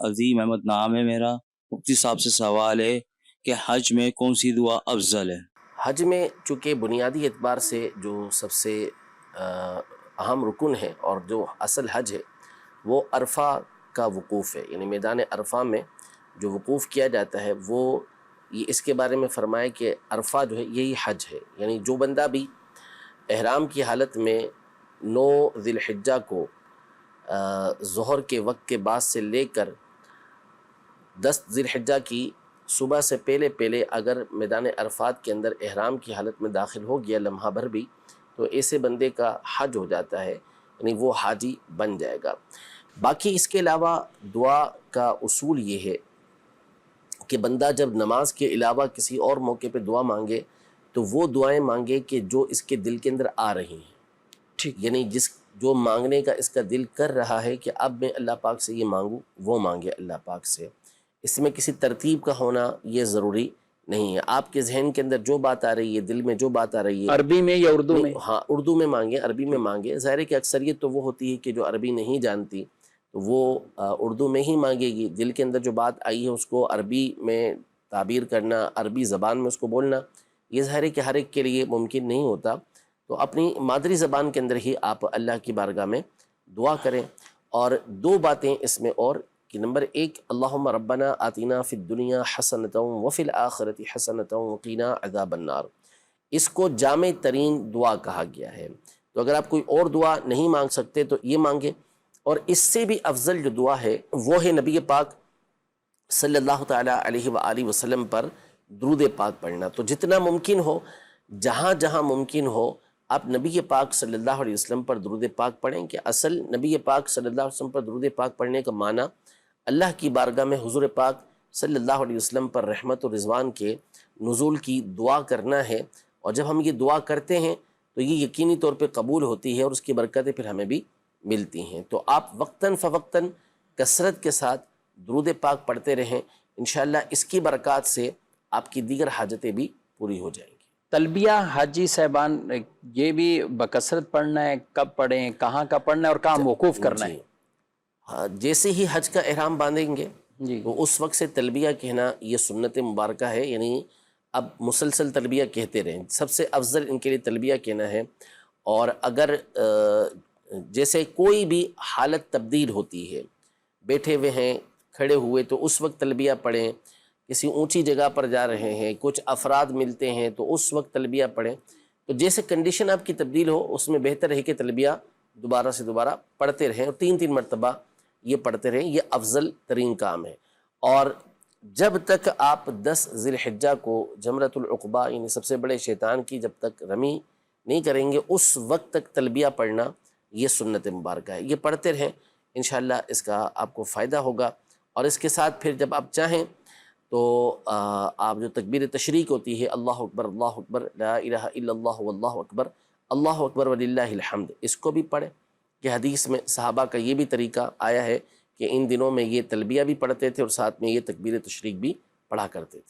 عظیم احمد نام ہے میرا. مفتی صاحب سے سوال ہے کہ حج میں کون سی دعا افضل ہے؟ حج میں چونکہ بنیادی اعتبار سے جو سب سے اہم رکن ہے اور جو اصل حج ہے وہ عرفہ کا وقوف ہے، یعنی میدان عرفہ میں جو وقوف کیا جاتا ہے وہ یہ اس کے بارے میں فرمائے کہ عرفہ جو ہے یہی حج ہے. یعنی جو بندہ بھی احرام کی حالت میں 9 ذی الحجہ کو ظہر کے وقت کے بعد سے لے کر 10 ذی الحجہ کی صبح سے پہلے پہلے اگر میدان عرفات کے اندر احرام کی حالت میں داخل ہو گیا لمحہ بھر بھی، تو ایسے بندے کا حج ہو جاتا ہے، یعنی وہ حاجی بن جائے گا. باقی اس کے علاوہ دعا کا اصول یہ ہے کہ بندہ جب نماز کے علاوہ کسی اور موقع پہ دعا مانگے تو وہ دعائیں مانگے کہ جو اس کے دل کے اندر آ رہی ہیں. ٹھیک، یعنی جو مانگنے کا اس کا دل کر رہا ہے کہ اب میں اللہ پاک سے یہ مانگوں، وہ مانگے اللہ پاک سے. اس میں کسی ترتیب کا ہونا یہ ضروری نہیں ہے. آپ کے ذہن کے اندر جو بات آ رہی ہے، دل میں جو بات آ رہی ہے، عربی میں یا اردو میں؟ ہاں اردو میں مانگے، عربی میں مانگے. ظاہر ہے کہ اکثریت تو وہ ہوتی ہے کہ جو عربی نہیں جانتی تو وہ اردو میں ہی مانگے گی. دل کے اندر جو بات آئی ہے اس کو عربی میں تعبیر کرنا، عربی زبان میں اس کو بولنا، یہ ظاہر ہے کہ ہر ایک کے لیے ممکن نہیں ہوتا. تو اپنی مادری زبان کے اندر ہی آپ اللہ کی بارگاہ میں دعا کریں. اور 2 باتیں اس میں اور کہ نمبر 1 اللہم ربنا آتنا فی الدنیا حسنۃ وفی الآخرۃ حسنۃ وقنا عذاب النار، اس کو جامع ترین دعا کہا گیا ہے. تو اگر آپ کوئی اور دعا نہیں مانگ سکتے تو یہ مانگے. اور اس سے بھی افضل جو دعا ہے وہ ہے نبی پاک صلی اللہ تعالیٰ علیہ وآلہ وسلم پر درود پاک پڑھنا. تو جتنا ممکن ہو، جہاں جہاں ممکن ہو، آپ نبی پاک صلی اللہ علیہ وسلم پر درود پاک پڑھیں. کہ اصل نبی پاک صلی اللہ علیہ وسلم پر درود پاک پڑھنے کا معنی اللہ کی بارگاہ میں حضور پاک صلی اللہ علیہ وسلم پر رحمت و رضوان کے نزول کی دعا کرنا ہے. اور جب ہم یہ دعا کرتے ہیں تو یہ یقینی طور پہ قبول ہوتی ہے اور اس کی برکتیں پھر ہمیں بھی ملتی ہیں. تو آپ وقتاً فوقتاً کثرت کے ساتھ درود پاک پڑھتے رہیں، انشاءاللہ اس کی برکات سے آپ کی دیگر حاجتیں بھی پوری ہو جائیں گی. تلبیہ حاجی صاحبان یہ بھی بکثرت پڑھنا ہے؟ کب پڑھیں، کہاں کا پڑھنا ہے اور کہاں موقوف کرنا ہے؟ جی ہاں، جیسے ہی حج کا احرام باندھیں گے جی تو اس وقت سے تلبیہ کہنا یہ سنت مبارکہ ہے. یعنی اب مسلسل تلبیہ کہتے رہیں، سب سے افضل ان کے لیے تلبیہ کہنا ہے. اور اگر جیسے کوئی بھی حالت تبدیل ہوتی ہے، بیٹھے ہوئے ہیں، کھڑے ہوئے، تو اس وقت تلبیہ پڑھیں. کسی اونچی جگہ پر جا رہے ہیں، کچھ افراد ملتے ہیں تو اس وقت تلبیہ پڑھیں. تو جیسے کنڈیشن آپ کی تبدیل ہو اس میں بہتر ہے کہ تلبیہ دوبارہ سے دوبارہ پڑھتے رہیں اور 3 مرتبہ یہ پڑھتے رہیں. یہ افضل ترین کام ہے. اور جب تک آپ 10 ذی الحجہ کو جمرۃ العقبہ یعنی سب سے بڑے شیطان کی جب تک رمی نہیں کریں گے اس وقت تک تلبیہ پڑھنا یہ سنت مبارکہ ہے. یہ پڑھتے رہیں، انشاءاللہ اس کا آپ کو فائدہ ہوگا. اور اس کے ساتھ پھر جب آپ چاہیں تو آپ جو تکبیر تشریق ہوتی ہے اللہ اکبر لا الہ الا اللہ واللہ اکبر وللہ الحمد، اس کو بھی پڑھیں. کہ حدیث میں صحابہ کا یہ بھی طریقہ آیا ہے کہ ان دنوں میں یہ تلبیہ بھی پڑھتے تھے اور ساتھ میں یہ تکبیر تشریق بھی پڑھا کرتے تھے.